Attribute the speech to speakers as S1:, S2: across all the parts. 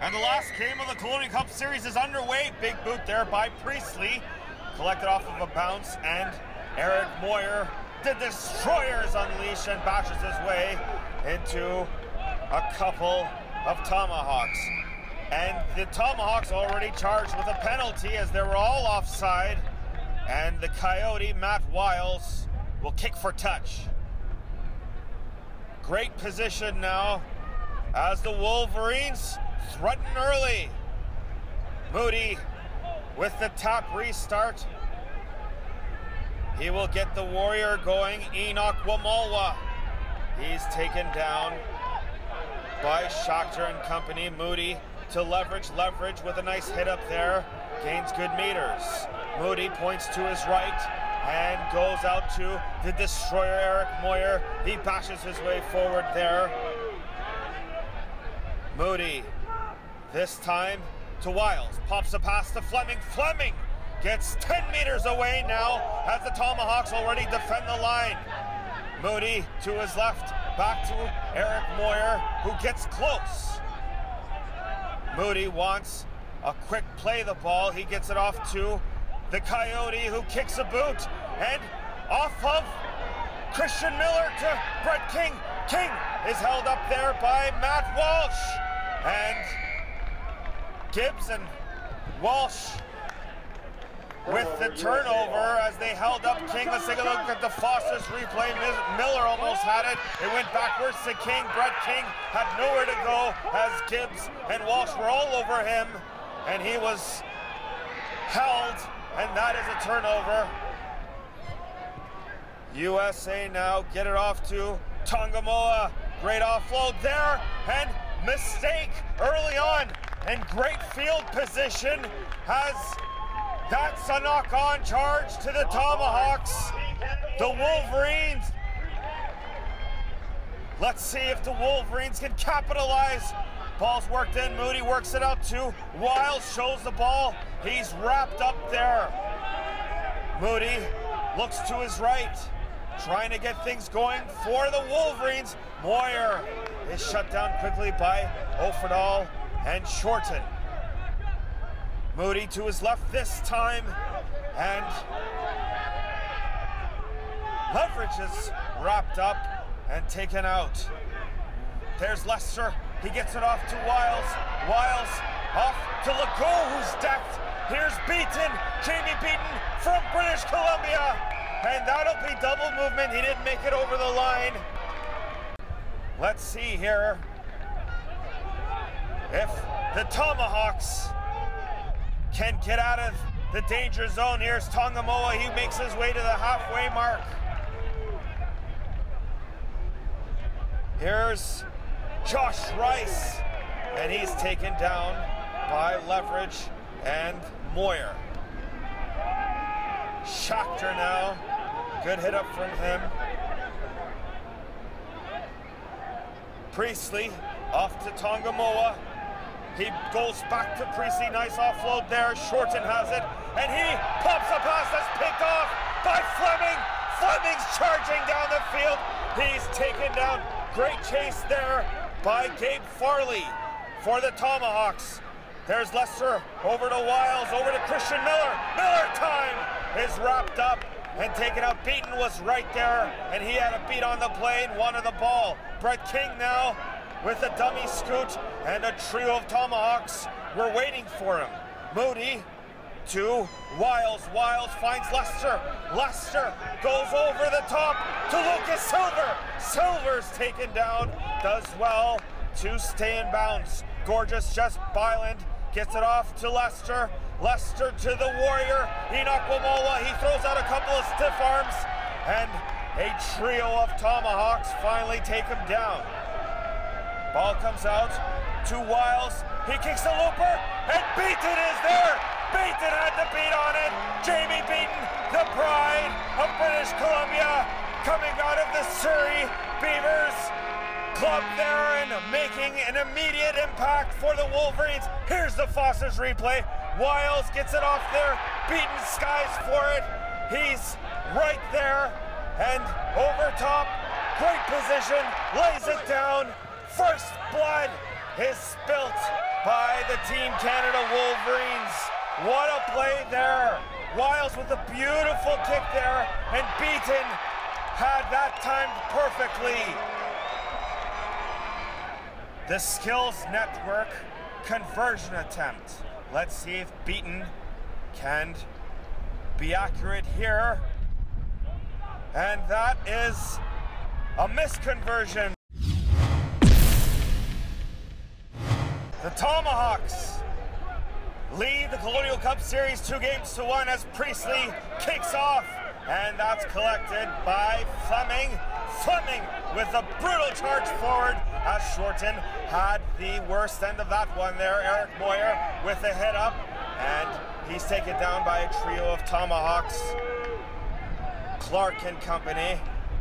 S1: And the last game of the Colonial Cup series is underway. Big boot there by Priestley. Collected off of a bounce, and Eric Moyer, the Destroyers, unleash and bashes his way into a couple of Tomahawks. And the Tomahawks already charged with a penalty as they were all offside. And the Coyote, Matt Wiles, will kick for touch. Great position now as the Wolverines threaten early. Moody with the tap restart. He will get the Warrior going. Enoch Wamalwa. He's taken down by Schachter and company. Moody to leverage with a nice hit up there. Gains good meters. Moody points to his right and goes out to the Destroyer, Eric Moyer. He bashes his way forward there. Moody, this time to Wiles. Pops a pass to Fleming. Fleming gets 10 meters away now as the Tomahawks already defend the line. Moody to his left, back to Eric Moyer, who gets close. Moody wants a quick play the ball. He gets it off to the Coyote, who kicks a boot, and off of Christian Miller to Brett King. King is held up there by Matt Walsh. And Gibbs and Walsh with the turnover as they held up King. Let's take a look at the Foster's replay. Miller almost had it. It went backwards to King. Brett King had nowhere to go as Gibbs and Walsh were all over him, and he was held, and that is a turnover. USA now get it off to Tongamoa. Great offload there, and mistake early on, and great field position as that's a knock-on charge to the Tomahawks. The Wolverines. Let's see if the Wolverines can capitalize. Ball's worked in. Moody works it out to Wiles, shows the ball. He's wrapped up there. Moody looks to his right, trying to get things going for the Wolverines. Moyer is shut down quickly by Oferdal and Shorten. Moody to his left this time, and Leverage is wrapped up and taken out. There's Lester. He gets it off to Wiles. Wiles off to Legault, who's decked. Here's Beaton, Jamie Beaton from British Columbia. And that'll be double movement. He didn't make it over the line. Let's see here if the Tomahawks can get out of the danger zone. Here's Tongamoa. He makes his way to the halfway mark. Here's Josh Rice, and he's taken down by Leverage and Moyer. Schachter now. Good hit up from him. Priestley off to Tongamoa. He goes back to Priestley. Nice offload there. Shorten has it, and he pops a pass that's picked off by Fleming. Fleming's charging down the field. He's taken down. Great chase there by Gabe Farley for the Tomahawks. There's Lester over to Wiles, over to Christian Miller. Miller time is wrapped up and taken out. Beaton was right there, and he had a beat on the play and wanted the ball. Brett King now with a dummy scoot, and a trio of Tomahawks were waiting for him. Moody to Wiles. Wiles finds Lester. Lester goes over the top to Lucas Silver. Silver's taken down, does well to stay in bounds. Gorgeous just Byland gets it off to Lester. Lester to the Warrior. Enoch Wamola, he throws out a couple of stiff arms, and a trio of Tomahawks finally take him down. Ball comes out to Wiles. He kicks the looper, and Beaton is there. Beaton had the beat on it. Jamie Beaton, the pride of British Columbia, coming out of the Surrey Beavers club there and making an immediate impact for the Wolverines. Here's the Foster's replay. Wiles gets it off there. Beaton skies for it. He's right there and over top. Great position, lays it down. First blood is spilt by the Team Canada Wolverines. What a play there. Wiles with a beautiful kick there, and Beaton had that timed perfectly. The Skills Network conversion attempt. Let's see if Beaton can be accurate here. And that is a misconversion. The Tomahawks lead the Colonial Cup Series 2-1 as Priestley kicks off. And that's collected by Fleming. Fleming with a brutal charge forward as Shorten had the worst end of that one there. Eric Moyer with a hit up, and he's taken down by a trio of Tomahawks. Clark and company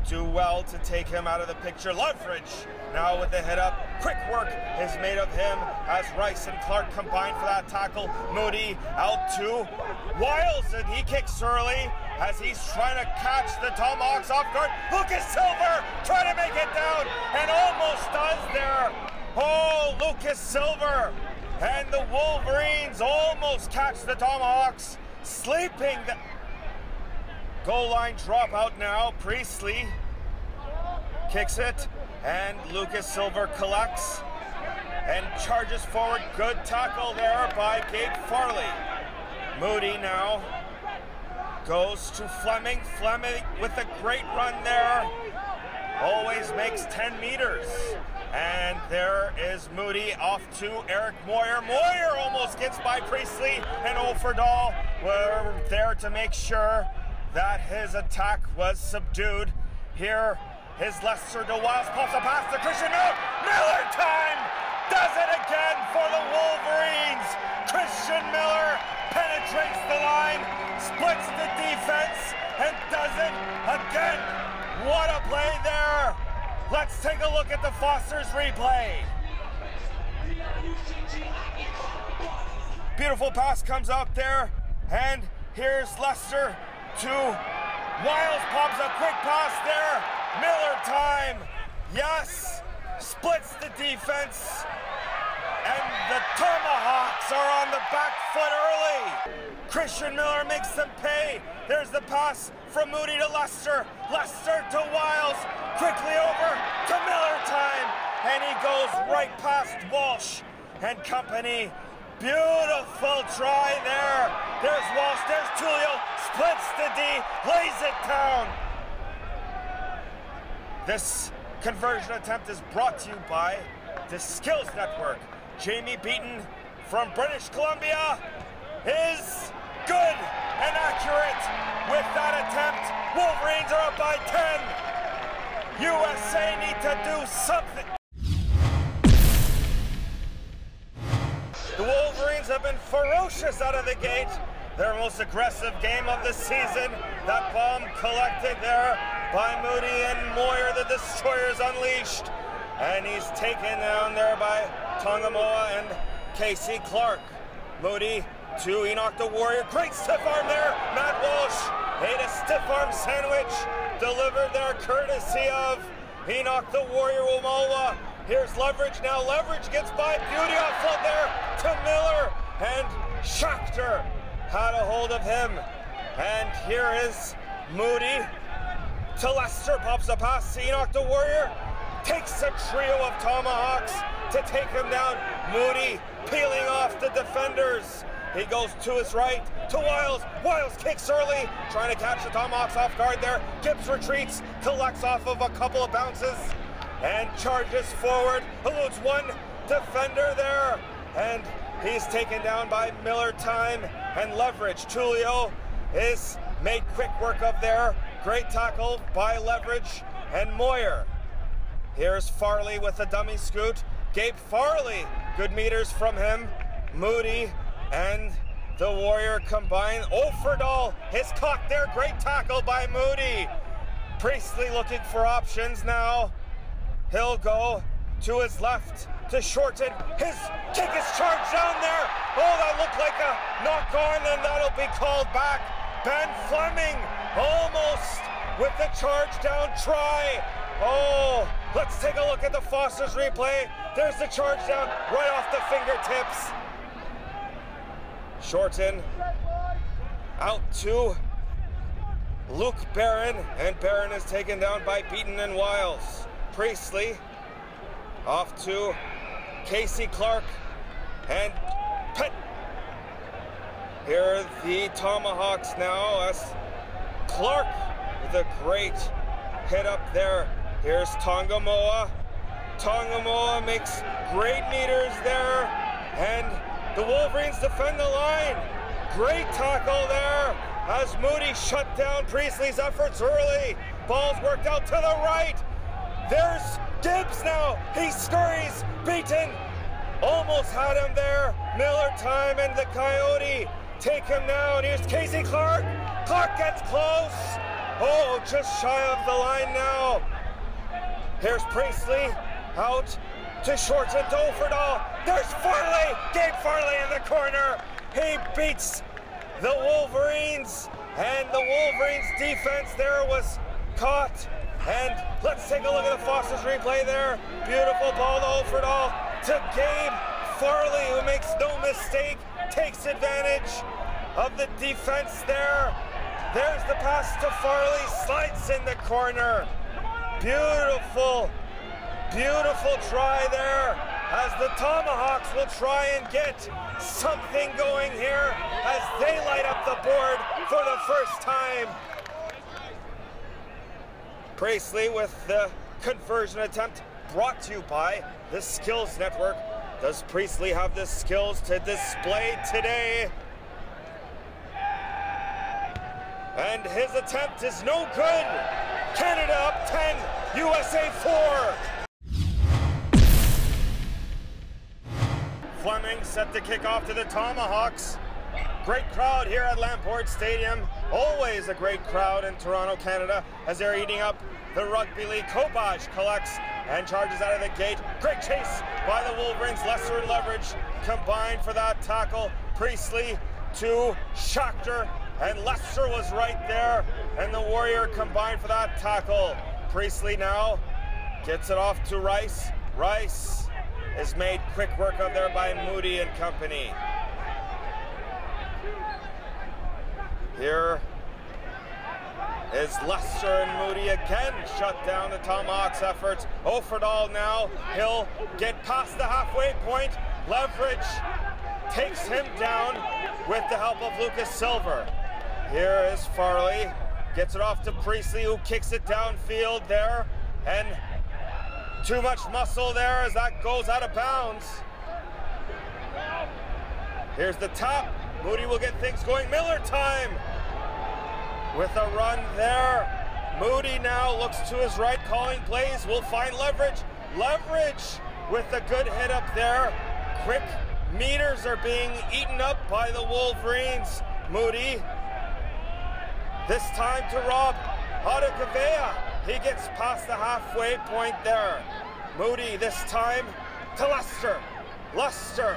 S1: do well to take him out of the picture. Leverage now with the hit up. Quick work is made of him as Rice and Clark combine for that tackle. Moody out to Wiles, and he kicks early as he's trying to catch the Tomahawks off guard. Lucas Silver trying to make it down and almost does there. Oh, Lucas Silver, and the Wolverines almost catch the Tomahawks sleeping. The goal line dropout now. Priestley kicks it, and Lucas Silver collects and charges forward. Good tackle there by Gabe Farley. Moody now goes to Fleming. Fleming with a great run there. Always makes 10 meters. And there is Moody off to Eric Moyer. Moyer almost gets by Priestley, and Offerdahl were there to make sure that his attack was subdued. Here is Lester to Wiles, pops a pass to Christian Miller. Miller time! Does it again for the Wolverines. Christian Miller penetrates the line, splits the defense, and does it again. What a play there. Let's take a look at the Foster's replay. Beautiful pass comes out there, and here's Lester to Wiles, pops a quick pass there. Miller time, yes, splits the defense, and the Tomahawks are on the back foot early. Christian Miller makes them pay. There's the pass from Moody to Lester. Lester to Wiles, quickly over to Miller time, and he goes right past Walsh and company. Beautiful try there. There's Walsh, there's Tulio, splits the D, lays it down. This conversion attempt is brought to you by the Skills Network. Jamie Beaton from British Columbia is good and accurate with that attempt. Wolverines are up by 10. USA need to do something. The Wolverines have been ferocious out of the gate. Their most aggressive game of the season. That bomb collected there by Moody, and Moyer, the Destroyer's unleashed. And he's taken down there by Tongamoa and Casey Clark. Moody to Enoch the Warrior. Great stiff arm there. Matt Walsh ate a stiff arm sandwich delivered there courtesy of Enoch the Warrior Umoa. Here's Leverage now. Leverage gets by. Beauty off foot there to Miller, and Schachter had a hold of him. And here is Moody to Lester, pops a pass to Enoch the Warrior, takes a trio of Tomahawks to take him down. Moody peeling off the defenders. He goes to his right to Wiles. Wiles kicks early, trying to catch the Tomahawks off guard there. Gibbs retreats, collects off of a couple of bounces, and charges forward. Eludes one defender there, and he's taken down by Miller time and Leverage. Tulio is made quick work of there. Great tackle by Leverage and Moyer. Here's Farley with a dummy scoot. Gabe Farley, good meters from him. Moody and the Warrior combine. Offerdahl is caught there. Great tackle by Moody. Priestley looking for options now. He'll go to his left to Shorten. His kick is charged down there. Oh, that looked like a knock on, and that'll be called back. Ben Fleming almost with the charge down try. Oh, let's take a look at the Foster's replay. There's the charge down right off the fingertips. Shorten out to Luke Barron, and Barron is taken down by Beaton and Wiles. Priestley off to Casey Clark and Pitt. Here are the Tomahawks now as Clark with a great hit up there. Here's Tongamoa. Tongamoa makes great meters there, and the Wolverines defend the line. Great tackle there as Moody shut down Priestley's efforts early. Ball's worked out to the right. There's Gibbs now. He scurries. Beaton almost had him there. Miller time and the Coyote take him down. Here's Casey Clark. Clark gets close. Oh, just shy of the line now. Here's Priestley out to Shorten to Overdahl. There's Farley. Gabe Farley in the corner. He beats the Wolverines, and the Wolverines defense there was caught. And let's take a look at the Foster's replay there. Beautiful ball to Overdahl to Gabe Farley, who makes no mistake, takes advantage of the defense there. There's the pass to Farley, slides in the corner. Beautiful, beautiful try there as the Tomahawks will try and get something going here as they light up the board for the first time. Priestley with the conversion attempt, brought to you by the Skills Network. Does Priestley have the skills to display today? And his attempt is no good. Canada up 10, USA 4. Fleming set to kick off to the Tomahawks. Great crowd here at Lamport Stadium. Always a great crowd in Toronto, Canada, as they're eating up the Rugby League. Kobach collects and charges out of the gate. Great chase by the Wolverines. Lester and Leverage combined for that tackle. Priestley to Schachter, and Lester was right there, and the Warrior combined for that tackle. Priestley now gets it off to Rice. Rice is made quick work of there by Moody and company. Here is Lester and Moody again shut down the Tomahawks' efforts. Overdahl now, he'll get past the halfway point. Leverage takes him down with the help of Lucas Silver. Here is Farley, gets it off to Priestley, who kicks it downfield there, and too much muscle there as that goes out of bounds. Here's the tap. Moody will get things going. Miller time with a run there. Moody now looks to his right, calling plays. Will find Leverage. Leverage with a good hit up there. Quick meters are being eaten up by the Wolverines. Moody, this time to Rob Adekavea. He gets past the halfway point there. Moody this time to Lester. Lester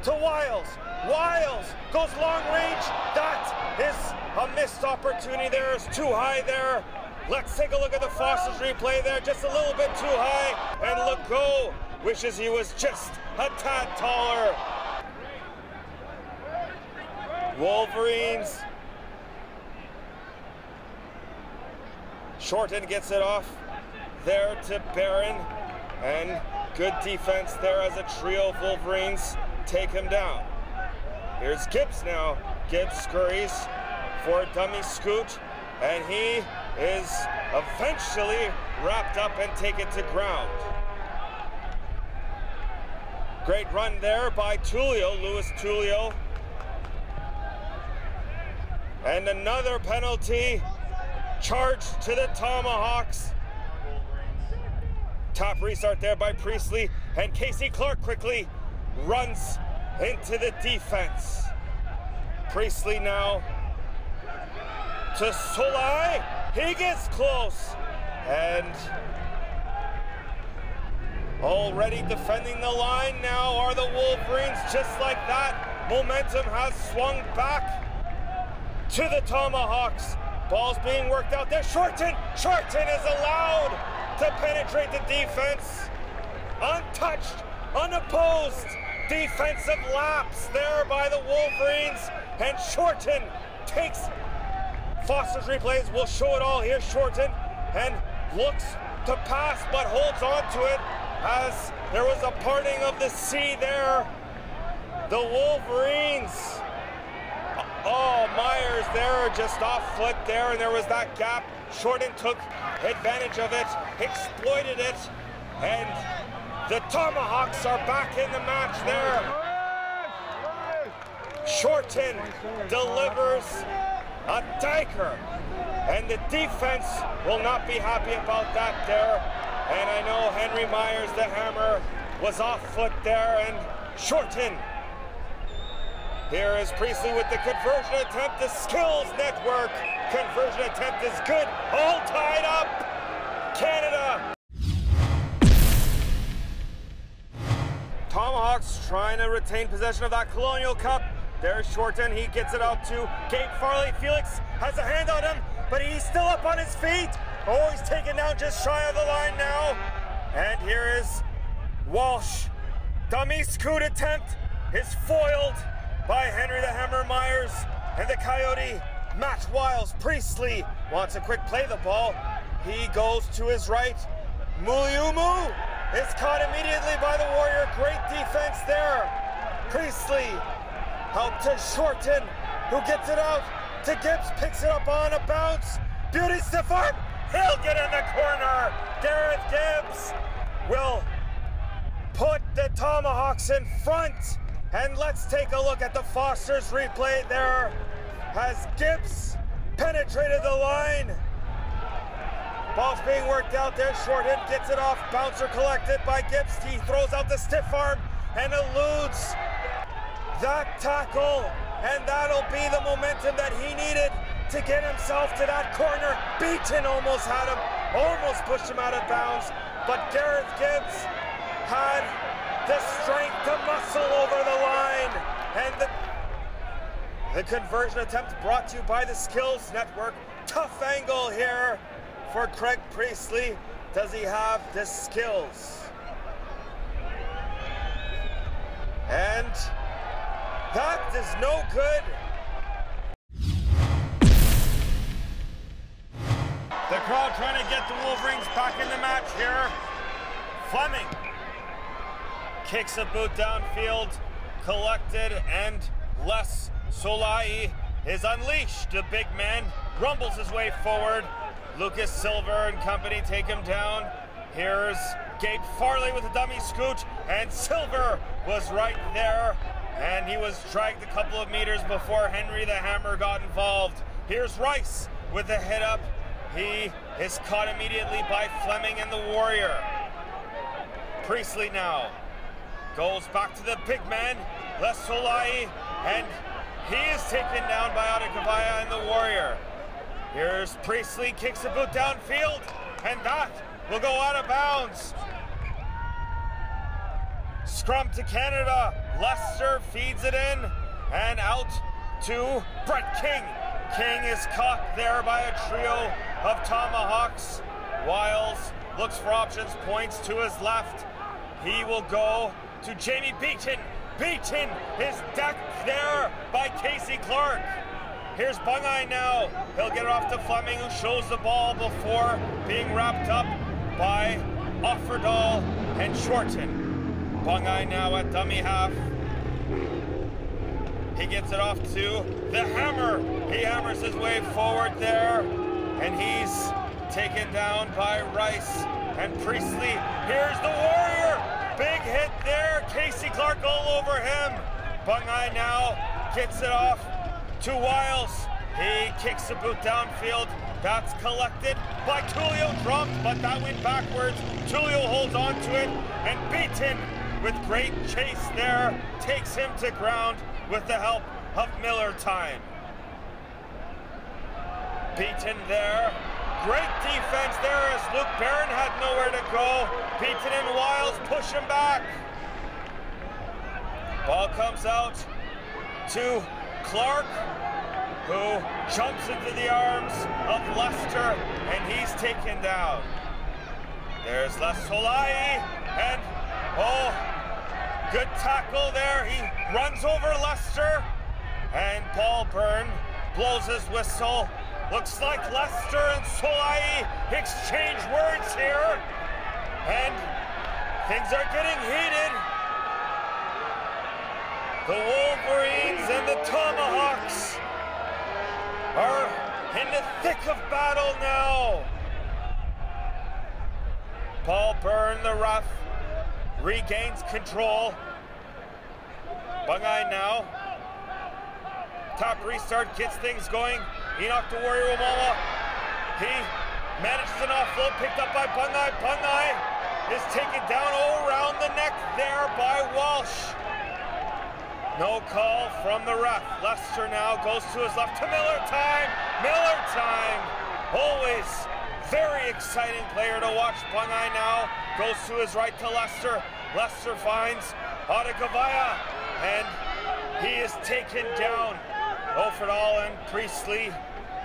S1: to Wiles. Wiles goes long range. That is a missed opportunity there. It's too high there. Let's take a look at the Foster's replay there. Just a little bit too high. And Legault wishes he was just a tad taller. Wolverines. Shorten gets it off there to Barron. And good defense there as a trio of Wolverines take him down. Here's Gibbs now. Gibbs scurries for a dummy scoot, and he is eventually wrapped up and taken to ground. Great run there by Tullio, Louis Tullio. And another penalty charged to the Tomahawks. Top restart there by Priestley, and Casey Clark quickly runs into the defense. Priestley now to Solai. He gets close, and already defending the line now are the Wolverines. Just like that, momentum has swung back to the Tomahawks. Ball's being worked out there. Shorten is allowed to penetrate the defense. Untouched unopposed defensive lapse there by the Wolverines, and Shorten takes Foster's replays. We'll show it all here. Shorten and looks to pass but holds on to it as there was a parting of the sea there. The Wolverines, oh, Myers there just off foot there, and there was that gap. Shorten took advantage of it, exploited it, and the Tomahawks are back in the match there. Shorten delivers a dagger, and the defense will not be happy about that there. And I know Henry Myers, the Hammer, was off foot there, and Shorten. Here is Priestley with the conversion attempt. The Skills Network conversion attempt is good. All tied up. Canada. Tomahawks trying to retain possession of that Colonial Cup. There's Shorten. He gets it out to Gabe Farley. Felix has a hand on him, but he's still up on his feet. Oh, he's taken down just shy of the line now. And here is Walsh. Dummy scoot attempt is foiled by Henry the Hammer Myers, and the Coyote Matt Wiles. Priestley wants a quick play the ball. He goes to his right. Muliumu is caught immediately by the Warrior. Great defense there. Priestley out to Shorten, who gets it out to Gibbs, picks it up on a bounce. Beauty stiff arm. He'll get in the corner. Gareth Gibbs will put the Tomahawks in front. And let's take a look at the Foster's replay there as Gibbs penetrated the line. Ball's being worked out there. Shorten gets it off. Bouncer collected by Gibbs. He throws out the stiff arm and eludes that tackle. And that'll be the momentum that he needed to get himself to that corner. Beaton almost had him, almost pushed him out of bounds. But Gareth Gibbs had the strength to muscle over the line. And the conversion attempt brought to you by the Skills Network. Tough angle here for Craig Priestley. Does he have the skills? And that is no good. The crowd trying to get the Wolverines back in the match here. Fleming kicks a boot downfield, collected, and Les Solai is unleashed. The big man rumbles his way forward. Lucas Silver and company take him down. Here's Gabe Farley with a dummy scoot, and Silver was right there, and he was dragged a couple of meters before Henry the Hammer got involved. Here's Rice with a hit up. He is caught immediately by Fleming and the Warrior. Priestley now goes back to the big man, Les Solai, and he is taken down by Adekavaya and the Warrior. Here's Priestley, kicks the boot downfield, and that will go out of bounds. Scrum to Canada. Lester feeds it in, and out to Brett King. King is caught there by a trio of Tomahawks. Wiles looks for options, points to his left. He will go to Jamie Beaton. Beaton is decked there by Casey Clark. Here's Bungai now. He'll get it off to Fleming, who shows the ball before being wrapped up by Offerdahl and Shorten. Bungai now at dummy half. He gets it off to the Hammer. He hammers his way forward there, and he's taken down by Rice and Priestley. Here's the Warrior. Big hit there. Casey Clark all over him. Bungai now gets it off to Wiles. He kicks the boot downfield. That's collected by Tulio, dropped, but that went backwards. Tulio holds on to it, and Beaton, with great chase there, takes him to ground with the help of Miller Time. Beaton there. Great defense there as Luke Barron had nowhere to go. Beaton and Wiles push him back. Ball comes out to Clark, who jumps into the arms of Lester, and he's taken down. There's Les Solai, and Good tackle there. He runs over Lester. And Paul Byrne blows his whistle. Looks like Lester and Solai exchange words here. And things are getting heated. The Wolverines and the Tomahawks are in the thick of battle now. Paul Byrne, the ref, regains control. Bungai now. Top restart gets things going. Enoch to Warrior Omama. He manages an offload picked up by Bungai. Bungai is taken down around the neck there by Walsh. No call from the ref. Lester now goes to his left to Miller time. Miller time. Always very exciting player to watch. Bungai now goes to his right to Lester. Lester finds Adegavaya and he is taken down. Oferdal and Priestley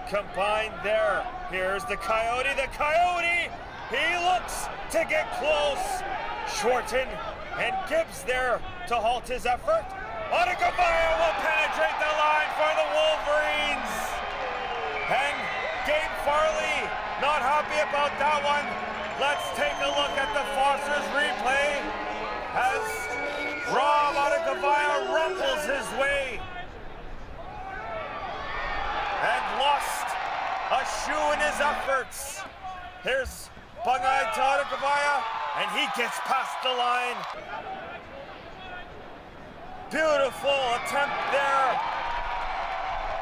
S1: combined there. Here's the Coyote. The Coyote! He looks to get close. Shorten and Gibbs there to halt his effort. Adegavaya will penetrate the line for the Wolverines. And Gabe Farley not happy about that one. Let's take a look at the Foster's replay as Rob Adegavaya rumbles his way and lost a shoe in his efforts. Here's Bungai to Adegavaya, and he gets past the line. Beautiful attempt there.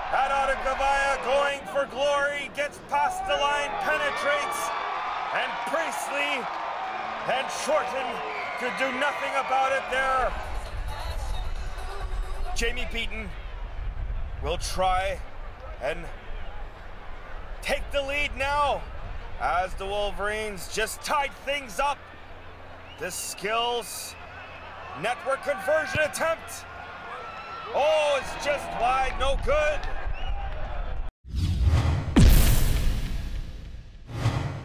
S1: At Adegavaya going for glory, gets past the line, penetrates, and Priestley and Shorten could do nothing about it there. Jamie Beaton will try and take the lead now as the Wolverines just tied things up. The skills network conversion attempt. Oh, it's just wide, no good.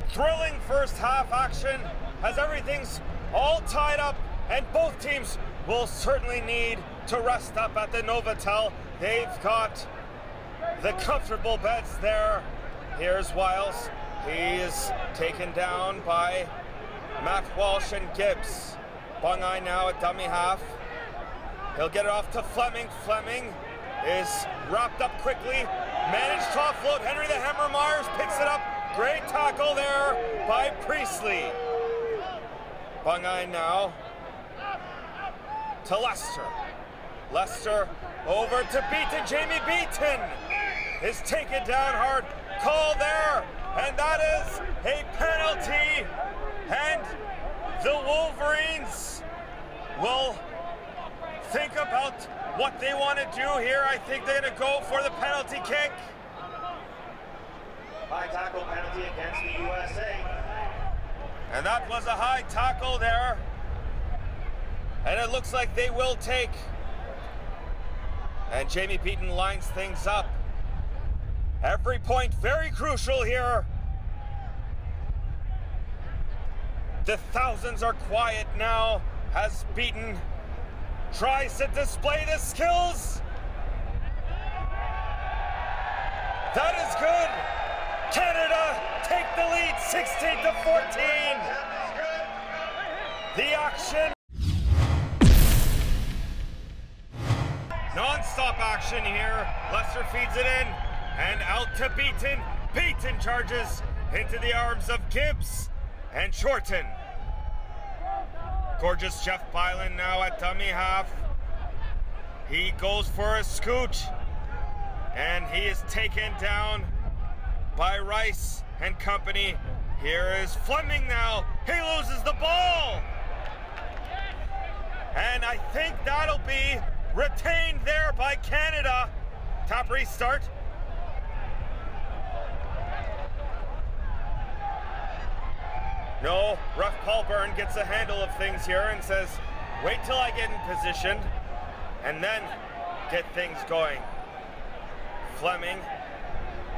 S1: Thrilling first half action as everything's all tied up and both teams will certainly need to rest up at the Novotel. They've got the comfortable beds there. Here's Wiles. He is taken down by Matt Walsh and Gibbs. Bungai now at dummy half. He'll get it off to Fleming. Fleming is wrapped up quickly. Managed to offload. Henry the Hammer Myers picks it up. Great tackle there by Priestley. Bungai now to Lester. Lester over to Beaton. Jamie Beaton is taken down hard. Call there, and that is a penalty. And the Wolverines will think about what they want to do here. I think they're going to go for the penalty kick.
S2: High tackle penalty against the USA.
S1: And that was a high tackle there. And it looks like they will take. And Jamie Beaton lines things up. Every point very crucial here. The thousands are quiet now as Beaton tries to display the skills. That is good. Canada take the lead 16-14. The action. Non-stop action here. Lester feeds it in and out to Beaton. Beaton charges into the arms of Gibbs and Shorten. Gorgeous Jeff Byland now at dummy half. He goes for a scoot and he is taken down by Rice and company. Here is Fleming now. He loses the ball. And I think that'll be retained there by Canada. Top restart. No, ref Paul Byrne gets a handle of things here and says, wait till I get in position and then get things going. Fleming,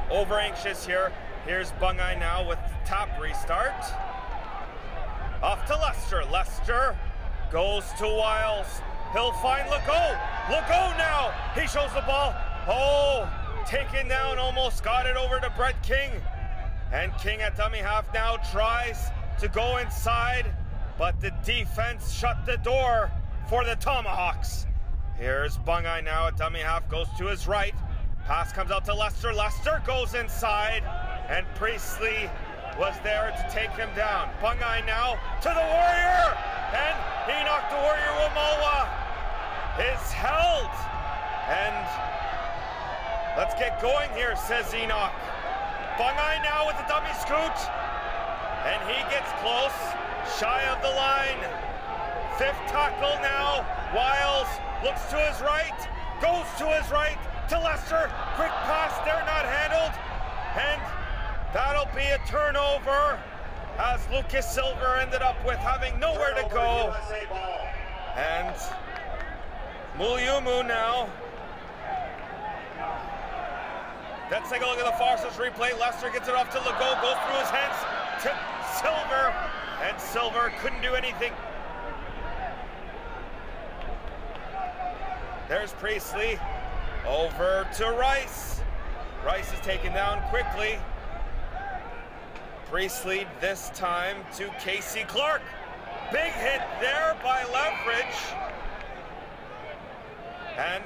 S1: over anxious here. Here's Bungai now with the top restart. Off to Lester. Lester goes to Wiles. He'll find Legault. Legault now. He shows the ball. Oh, taken down. Almost got it over to Brett King. And King at dummy half now tries to go inside, but the defense shut the door for the Tomahawks. Here's Bungai now at dummy half, goes to his right. Pass comes out to Lester. Lester goes inside, and Priestley was there to take him down. Bungai now to the Warrior, and he knocked the Warrior. Wamoa is held, and let's get going here, says Enoch. Bungai now with the dummy scoot, and he gets close, shy of the line. Fifth tackle now. Wiles looks to his right, goes to his right to Lester. Quick pass there, not handled, and that'll be a turnover as Lucas Silver ended up with having nowhere to go. And Muliumu now. Let's take a look at the Foxes replay. Lester gets it off to Legault, goes through his hands to Silver, and Silver couldn't do anything. There's Priestley, over to Rice. Rice is taken down quickly. Priestley this time to Casey Clark. Big hit there by Leverage. And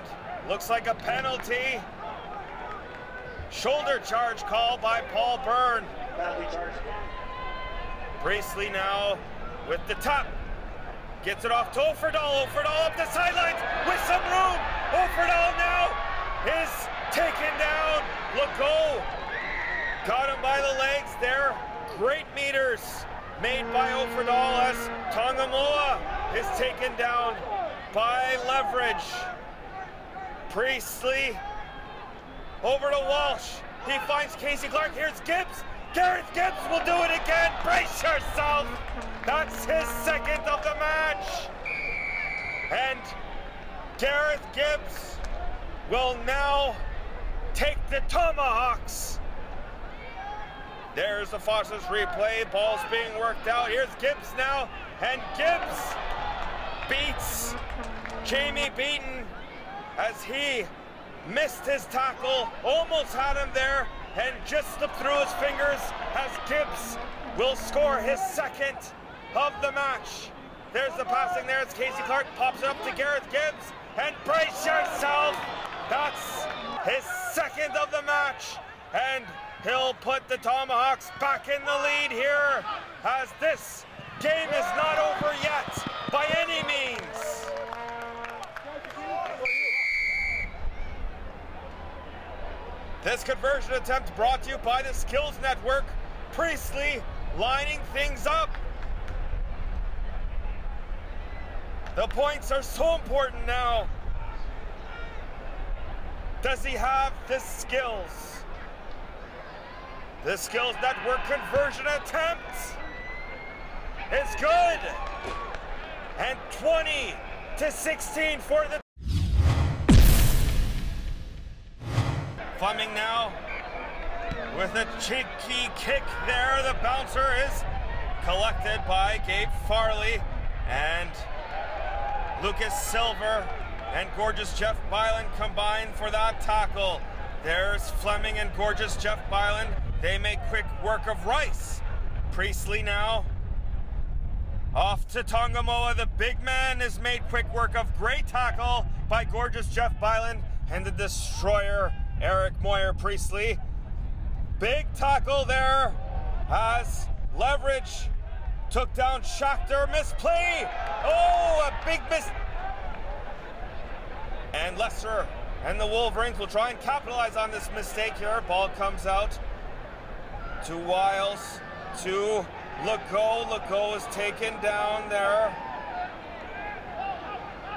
S1: looks like a penalty. Shoulder charge call by Paul Byrne. Priestley now with the tap. Gets it off to Offerdahl. Offerdahl up the sidelines with some room. Offerdahl now is taken down. Legault got him by the legs there. Great meters made by Offerdahl as Tongamoa is taken down by Leverage. Priestley over to Walsh. He finds Casey Clark. Here's Gibbs. Gareth Gibbs will do it again. Brace yourself. That's his second of the match. And Gareth Gibbs will now take the Tomahawks. There's the Foxes replay. Ball's being worked out. Here's Gibbs now. And Gibbs beats Jamie Beaton as he missed his tackle, almost had him there, and just slipped through his fingers as Gibbs will score his second of the match. There's the passing there. It's Casey Clark, pops it up to Gareth Gibbs, and brace yourself. That's his second of the match, and he'll put the Tomahawks back in the lead here, as this game is not over yet by any means. This conversion attempt brought to you by the Skills Network. Priestley lining things up. The points are so important now. Does he have the skills? The Skills Network conversion attempt is good. And 20-16 for the Fleming now with a cheeky kick there. The bouncer is collected by Gabe Farley, and Lucas Silver and Gorgeous Jeff Byland combine for that tackle. There's Fleming and Gorgeous Jeff Byland. They make quick work of Rice. Priestley now off to Tongamoa. The big man is made quick work of. Great tackle by Gorgeous Jeff Byland, and the destroyer Eric Moyer Priestley. Big tackle there as Leverage took down Schachter. Misplay. Oh, a big miss. And Lester and the Wolverines will try and capitalize on this mistake here. Ball comes out to Wiles, to Legault. Legault is taken down there.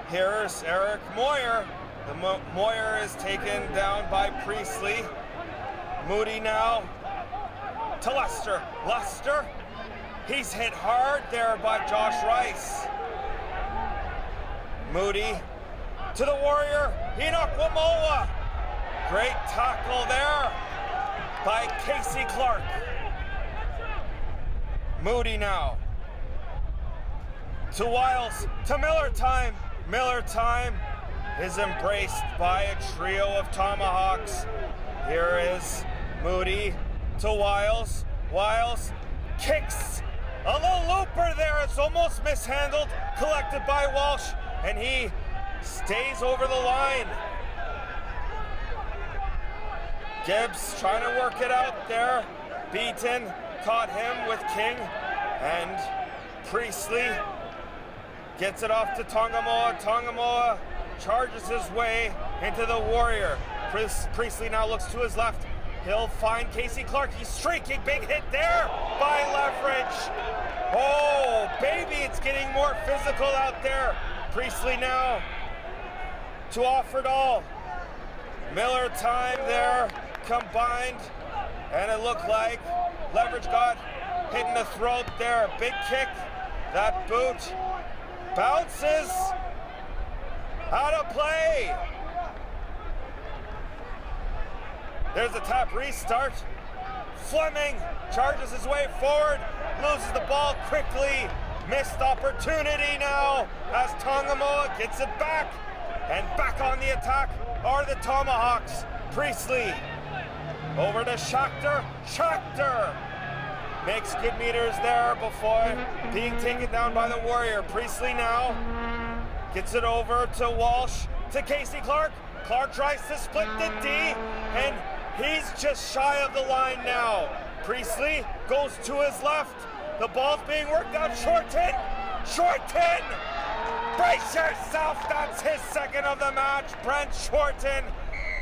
S1: Here's Eric Moyer. The Moyer is taken down by Priestley. Moody now to Lester. Lester, he's hit hard there by Josh Rice. Moody to the Warrior, Enoch Wamoa. Great tackle there by Casey Clark. Moody now to Wiles, to Miller time. Miller time is embraced by a trio of Tomahawks. Here is Moody to Wiles. Wiles kicks a little looper there. It's almost mishandled, collected by Walsh, and he stays over the line. Gibbs trying to work it out there. Beaton caught him with King, and Priestley gets it off to Tongamoa. Tongamoa charges his way into the Warrior. Priestley now looks to his left. He'll find Casey Clark. He's streaking. Big hit there by Leverage. Oh, baby, it's getting more physical out there. Priestley now to Offerdahl. Miller time there combined, and it looked like Leverage got hit in the throat there. Big kick. That boot bounces out of play. There's a tap restart. Fleming charges his way forward, loses the ball quickly. Missed opportunity now as Tongamoa gets it back. And back on the attack are the Tomahawks. Priestley over to Schachter. Schachter makes good meters there before being taken down by the Warrior. Priestley now gets it over to Walsh, to Casey Clark. Clark tries to split the D, and he's just shy of the line now. Priestley goes to his left. The ball's being worked out. Shorten! Shorten! Brace yourself! That's his second of the match. Brent Shorten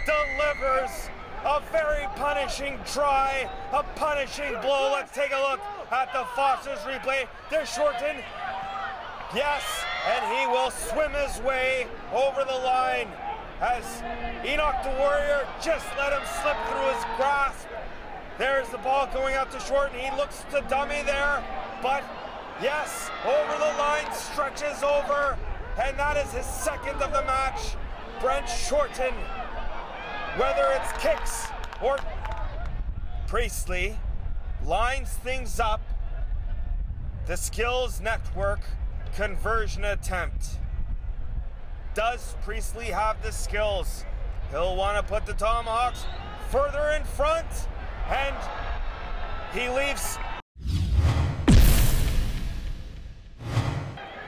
S1: delivers a very punishing try, a punishing blow. Let's take a look at the Foster's replay. There's Shorten. Yes, and he will swim his way over the line as Enoch the Warrior just let him slip through his grasp. There's the ball going out to Shorten. He looks to dummy there, but yes, over the line, stretches over, and that is his second of the match. Brent Shorten, whether it's kicks or Priestley, lines things up. The Skills Network conversion attempt. Does Priestley have the skills? He'll want to put the Tomahawks further in front, and he leaves.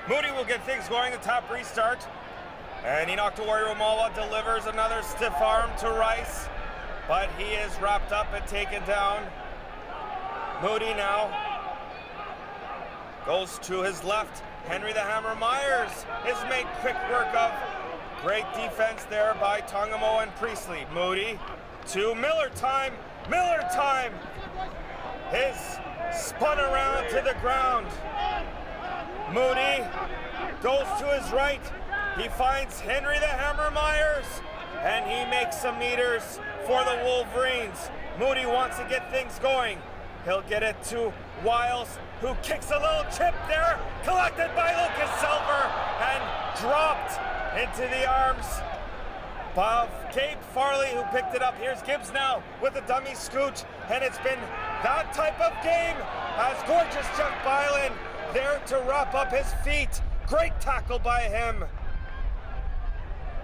S1: Moody will get things going, the tap restart, and Enoch the Warrior Umawa delivers another stiff arm to Rice, but he is wrapped up and taken down. Moody now goes to his left. Henry the Hammer Myers is made quick work of. Great defense there by Tongamoa and Priestley. Moody to Miller time. Miller time. His spun around to the ground. Moody goes to his right. He finds Henry the Hammer Myers, and he makes some meters for the Wolverines. Moody wants to get things going. He'll get it to Wiles, who kicks a little chip there, collected by Lucas Silver, and dropped into the arms of Gabe Farley, who picked it up. Here's Gibbs now with a dummy scoot, and it's been that type of game as gorgeous Jeff Bylan there to wrap up his feet. Great tackle by him.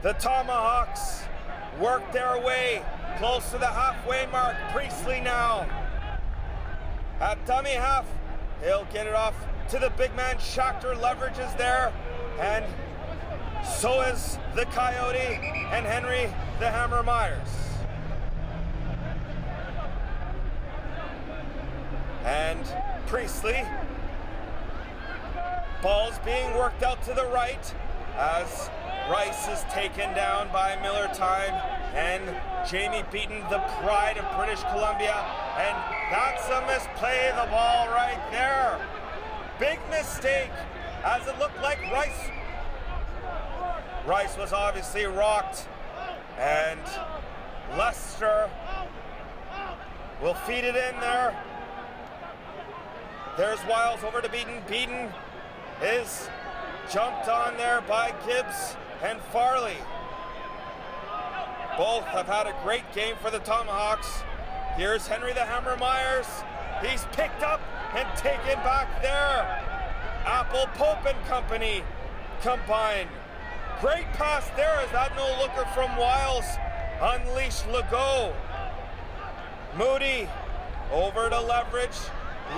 S1: The Tomahawks work their way close to the halfway mark. Priestley now at dummy half. He'll get it off to the big man. Schachter. Leverages there, and so is the Coyote and Henry the Hammer Myers. And Priestley. Ball's being worked out to the right as Rice is taken down by Miller time and Jamie Beaton, the pride of British Columbia, and that's a misplay of the ball right there. Big mistake, as it looked like Rice was obviously rocked, and Lester will feed it in there. There's Wiles over to Beaton. Beaton is jumped on there by Gibbs and Farley. Both have had a great game for the Tomahawks. Here's Henry the Hammer Myers. He's picked up and taken back there. Apple, Pope and company combined Great pass there as that no-looker from Wiles unleashed Legault. Moody over to Leverage.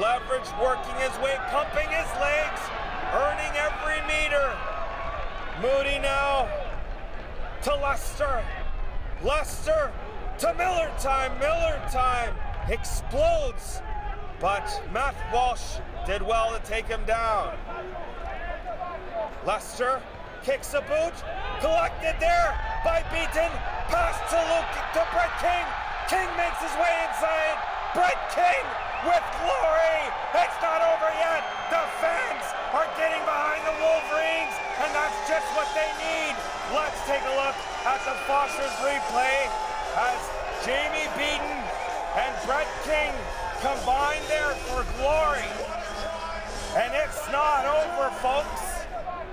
S1: Leverage working his way, pumping his legs, earning every meter. Moody now to Lester. Lester to Miller time. Miller time explodes, but Matt Walsh did well to take him down. Lester kicks a boot, collected there by Beaton. Pass to Brett King. King makes his way inside. Brett King with glory. It's not over yet. The fans are getting behind the Wolverines, and that's just what they need. Let's take a look at the Foster's replay as Jamie Beaton and Brett King combine there for glory. And it's not over, folks.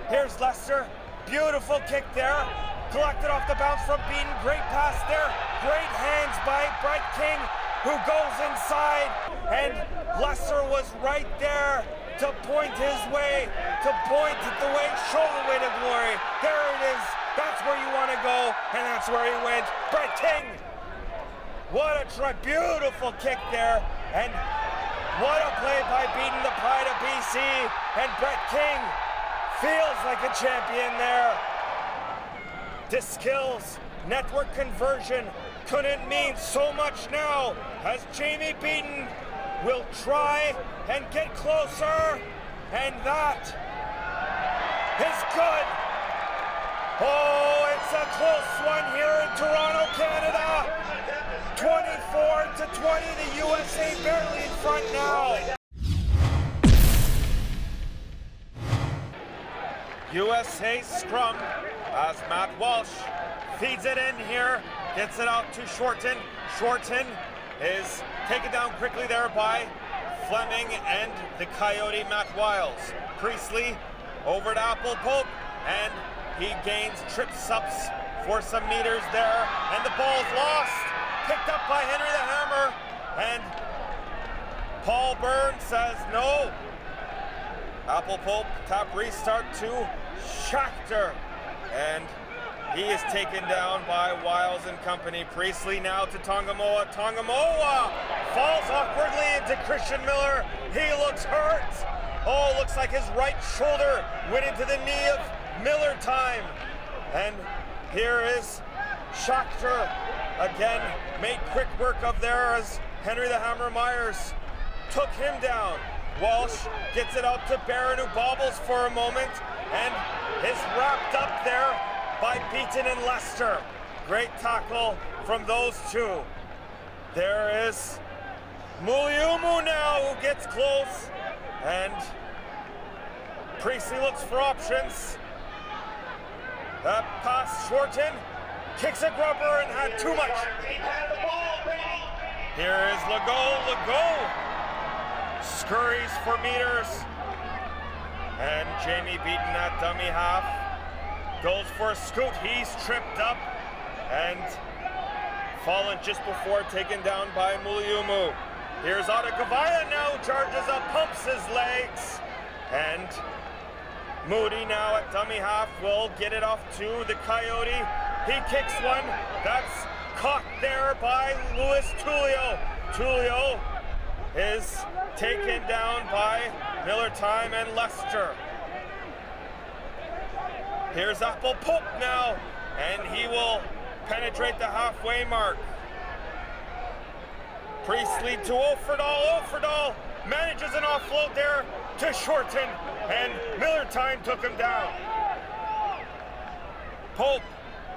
S1: Here's Lester. Beautiful kick there. Collected off the bounce from Beaton. Great pass there. Great hands by Brett King, who goes inside. And Lester was right there to point his way, to point the way, show the way to glory. There it is. That's where you want to go, and that's where he went. Brett King. What a beautiful kick there. And what a play by Beaton, the pride of BC. And Brett King feels like a champion there. Skills, network conversion couldn't mean so much now as Jamie Beaton will try and get closer, and that is good. Oh, it's a close one here in Toronto, Canada. 24-20, the USA barely in front now. USA scrum as Matt Walsh feeds it in here, gets it out to Shorten. Shorten is taken down quickly there by Fleming and the Coyote Matt Wiles. Priestley over to Apple Pope, and he gains trips-ups for some meters there, and the ball's lost, picked up by Henry the Hammer, and Paul Byrne says no. Apple Pope tap restart to Schachter, and he is taken down by Wiles and company. Priestley now to Tongamoa. Tongamoa falls awkwardly into Christian Miller. He looks hurt. Oh, looks like his right shoulder went into the knee of Miller time. And here is Schachter again, made quick work of there as Henry the Hammer Myers took him down. Walsh gets it out to Barron, who bobbles for a moment and is wrapped up there by Beaton and Lester. Great tackle from those two. There is Muliumu now, who gets close, and Priestley looks for options. That pass, Shorten kicks a grubber and had too much. Here is Legault. Legault scurries for meters, and Jamie Beaton at dummy half goes for a scoot. He's tripped up and fallen just before taken down by Muliumu. Here's Otakavaya now, charges up, pumps his legs, and Moody now at dummy half will get it off to the Coyote. He kicks one that's caught there by Louis Tullio. Tullio is taken down by Miller time and Lester. Here's Apple Pope now, and he will penetrate the halfway mark. Priestley to Offerdahl. Offerdahl manages an offload there to Shorten, and Miller time took him down. Pope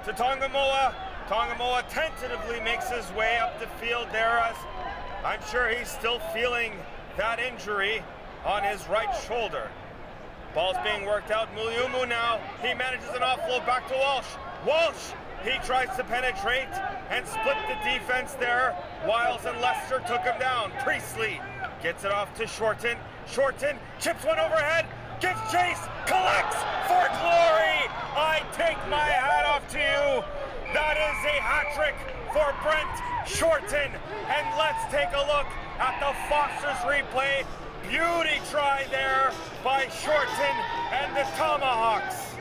S1: to Tongamoa. Tongamoa tentatively makes his way up the field there, as I'm sure he's still feeling that injury on his right shoulder. Ball's being worked out. Muliumu now, he manages an offload back to Walsh. Walsh, he tries to penetrate and split the defense there. Wiles and Lester took him down. Priestley gets it off to Shorten. Shorten chips one overhead, gives chase, collects for glory. I take my hat off to you. That is a hat trick for Brent Shorten. And let's take a look at the Foster's replay. Beauty try there by Shorten and the Tomahawks.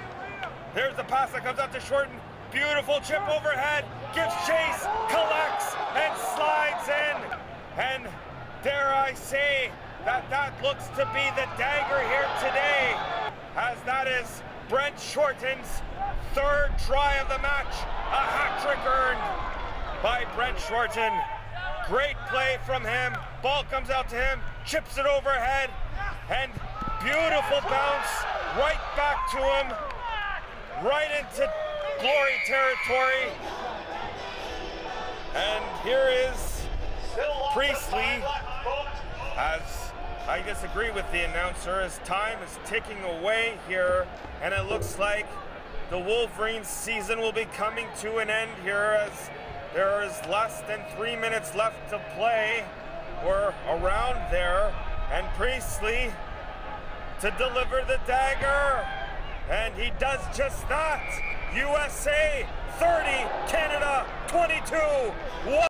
S1: There's the pass that comes out to Shorten. Beautiful chip overhead. Gives chase, collects, and slides in. And dare I say that looks to be the dagger here today, as that is Brent Shorten's third try of the match. A hat trick earned by Brent Shorten. Great play from him. Ball comes out to him, chips it overhead, and beautiful bounce right back to him, right into glory territory. And here is Priestley, as I disagree with the announcer, as time is ticking away here, and it looks like the Wolverines season will be coming to an end here, as there is less than 3 minutes left to play, or around there, and Priestley to deliver the dagger, and he does just that. USA 30, Canada 22.